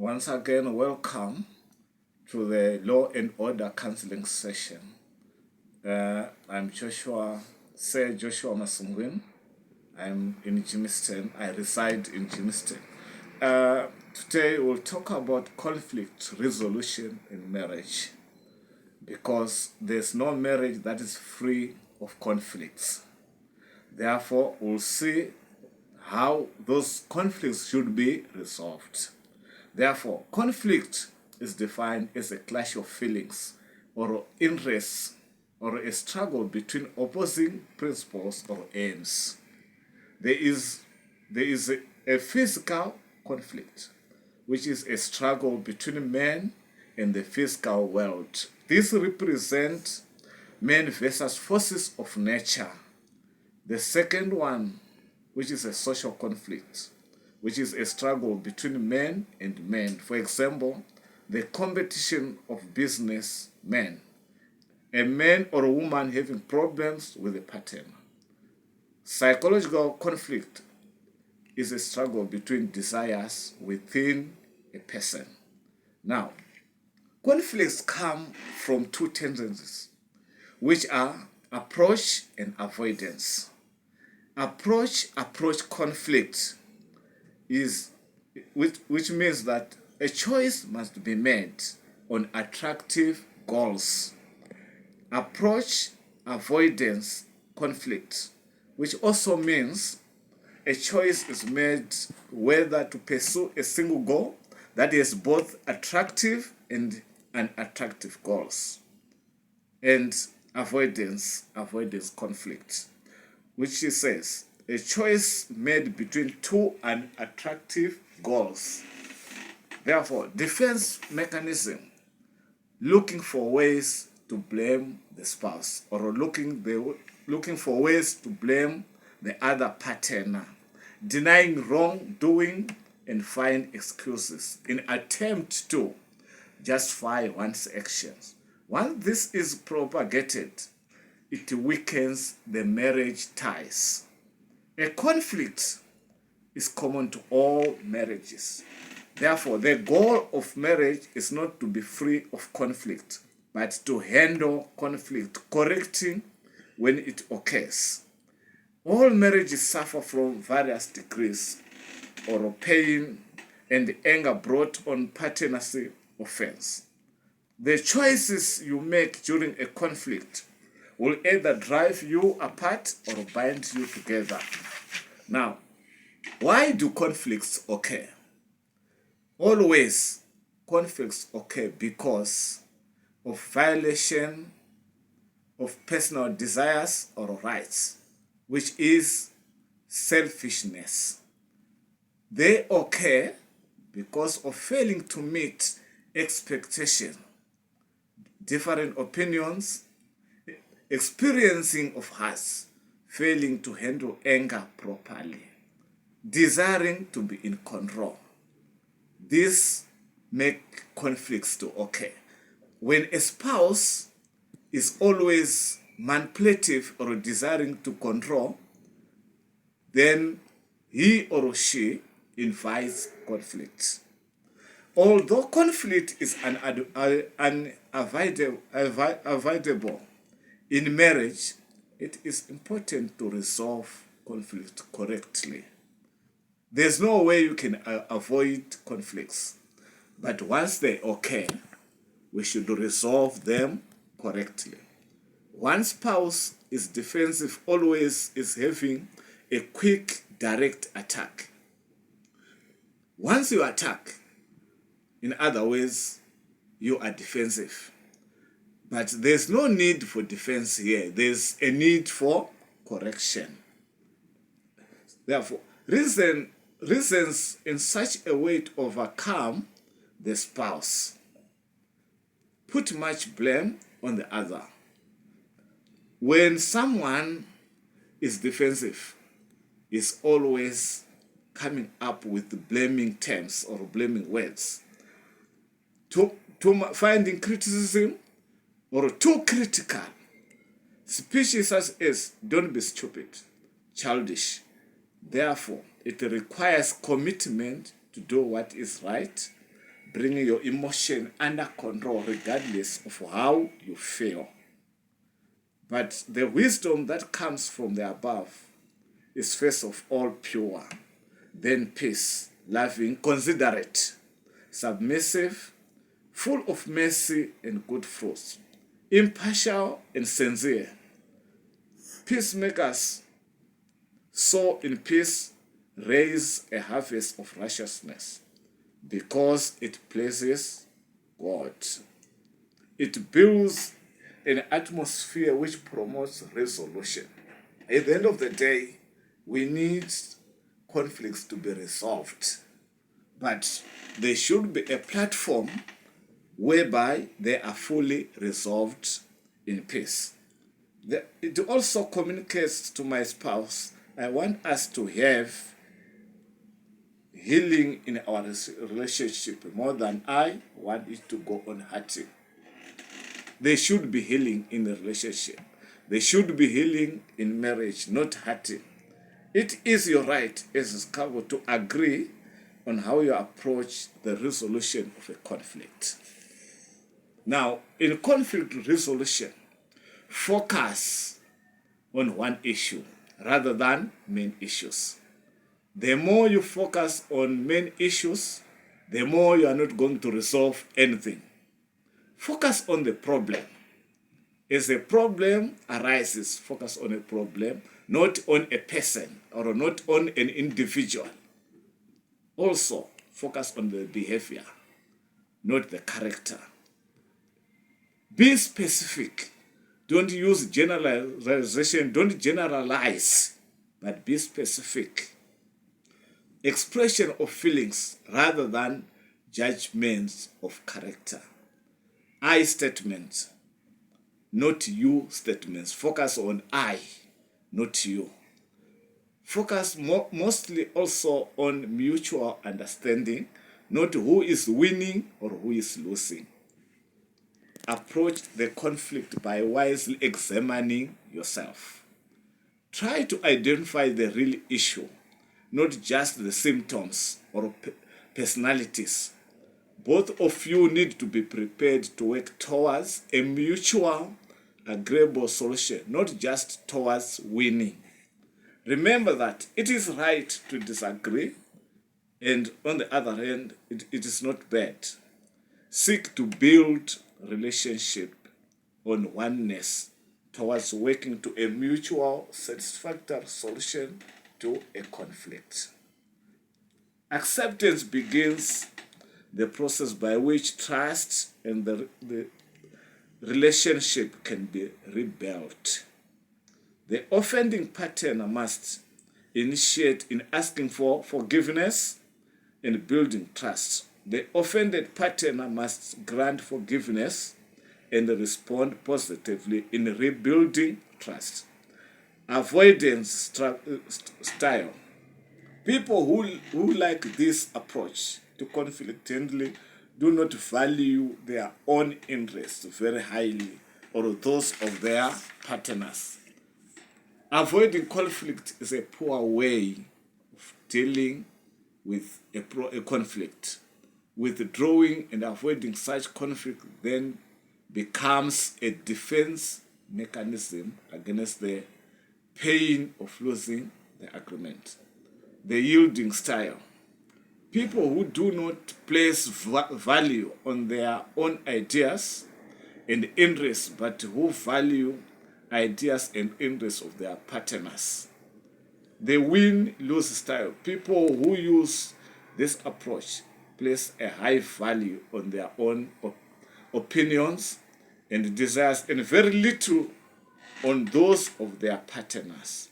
Once again, welcome to the Law and Order Counseling session. I'm Sir Joshua Masungwin. I'm in Jamestown. I reside in Jamestown. Today we'll talk about conflict resolution in marriage, because there's no marriage that is free of conflicts. Therefore, we'll see how those conflicts should be resolved. Therefore, conflict is defined as a clash of feelings or interests or a struggle between opposing principles or aims. There is a physical conflict, which is a struggle between man and the physical world. This represents man versus forces of nature. The second one, which is a social conflict, which is a struggle between men and men. For example, the competition of businessmen, a man or a woman having problems with a partner. Psychological conflict is a struggle between desires within a person. Now, conflicts come from two tendencies, which are approach and avoidance. Approach conflict is which means that a choice must be made on attractive goals. Approach avoidance conflict, which also means a choice is made whether to pursue a single goal that is both attractive and unattractive goals. And avoidance conflict, which says a choice made between two unattractive goals. Therefore, defense mechanism, looking for ways to blame the spouse or looking for ways to blame the other partner, denying wrongdoing and find excuses in attempt to justify one's actions. Once this is propagated, it weakens the marriage ties. A conflict is common to all marriages. Therefore, the goal of marriage is not to be free of conflict, but to handle conflict, correcting when it occurs. All marriages suffer from various degrees or pain and anger brought on partnership offense. The choices you make during a conflict will either drive you apart or bind you together. Now, why do conflicts occur? Always, conflicts occur because of violation of personal desires or rights, which is selfishness. They occur because of failing to meet expectation, different opinions, experiencing of hearts, failing to handle anger properly, desiring to be in control. This make conflicts to occur. When a spouse is always manipulative or desiring to control, then he or she invites conflict. Although conflict is unavoidable in marriage, it is important to resolve conflict correctly. There's no way you can avoid conflicts, but once they occur, we should resolve them correctly. One spouse is defensive, always is having a quick, direct attack. Once you attack, in other ways, you are defensive. But there's no need for defense here. There's a need for correction. Therefore, reasons in such a way to overcome the spouse. Put much blame on the other. When someone is defensive, is always coming up with blaming terms or blaming words. To finding criticism or too critical. Speeches such as don't be stupid, childish. Therefore, it requires commitment to do what is right bringing your emotion under control regardless of how you feel. But the wisdom that comes from the above is first of all pure, then peace, loving, considerate, submissive, full of mercy and good fruits, impartial and sincere. Peacemakers sow in peace, raise a harvest of righteousness, because it pleases God. It builds an atmosphere which promotes resolution. At the end of the day, we need conflicts to be resolved, but there should be a platform whereby they are fully resolved in peace. It also communicates to my spouse, I want us to have healing in our relationship more than I want it to go on hurting. There should be healing in the relationship. There should be healing in marriage, not hurting. It is your right as a couple to agree on how you approach the resolution of a conflict. Now, in conflict resolution, focus on one issue rather than main issues. The more you focus on main issues, the more you are not going to resolve anything. Focus on the problem. As a problem arises, focus on a problem, not on a person or not on an individual. Also, focus on the behavior, not the character. Be specific. Don't use generalization. Don't generalize, but be specific. Expression of feelings rather than judgments of character. I statements, not you statements. Focus on I, not you. Focus mostly also on mutual understanding, not who is winning or who is losing. Approach the conflict by wisely examining yourself. Try to identify the real issue, not just the symptoms or personalities. Both of you need to be prepared to work towards a mutual, agreeable solution, not just towards winning. Remember that it is right to disagree, and on the other hand, it is not bad. Seek to build relationship on oneness towards working to a mutual satisfactory solution to a conflict. Acceptance begins the process by which trust and the relationship can be rebuilt. The offending partner must initiate in asking for forgiveness and building trust. The offended partner must grant forgiveness and respond positively in rebuilding trust. Avoidance style. People who like this approach to conflict generally do not value their own interests very highly or those of their partners. Avoiding conflict is a poor way of dealing with a conflict. Withdrawing and avoiding such conflict then becomes a defense mechanism against the pain of losing the agreement. The yielding style. People who do not place value on their own ideas and interests, but who value ideas and interests of their partners. The win-lose style. People who use this approach place a high value on their own opinions and desires and very little on those of their partners.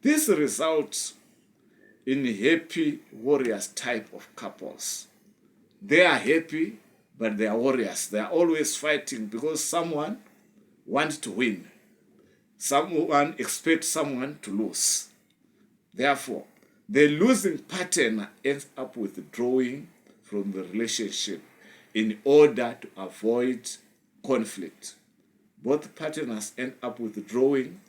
This results in happy warriors type of couples. They are happy, but they are warriors. They are always fighting because someone wants to win. Someone expects someone to lose. Therefore, the losing partner ends up withdrawing from the relationship in order to avoid conflict. Both partners end up withdrawing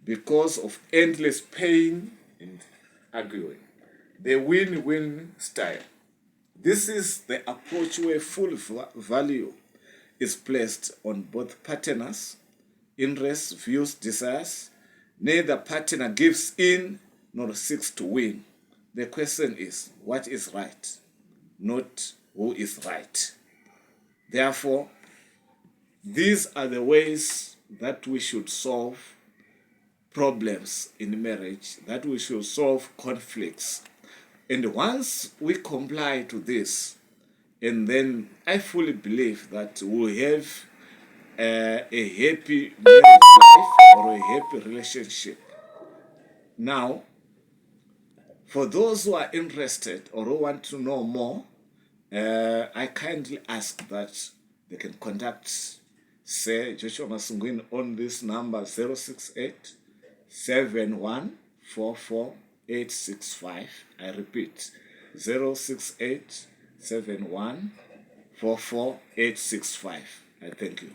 because of endless pain and arguing. The win-win style. This is the approach where full value is placed on both partners' interests, views, desires. Neither partner gives in nor seeks to win. The question is, what is right, not who is right. Therefore, these are the ways that we should solve problems in marriage, that we should solve conflicts. And once we comply to this, and then I fully believe that we'll have a happy marriage life or a happy relationship. Now, for those who are interested or who want to know more, I kindly ask that they can contact Sir Joshua Masungwini on this number 068 7144865. I repeat, 068 7144865. I thank you.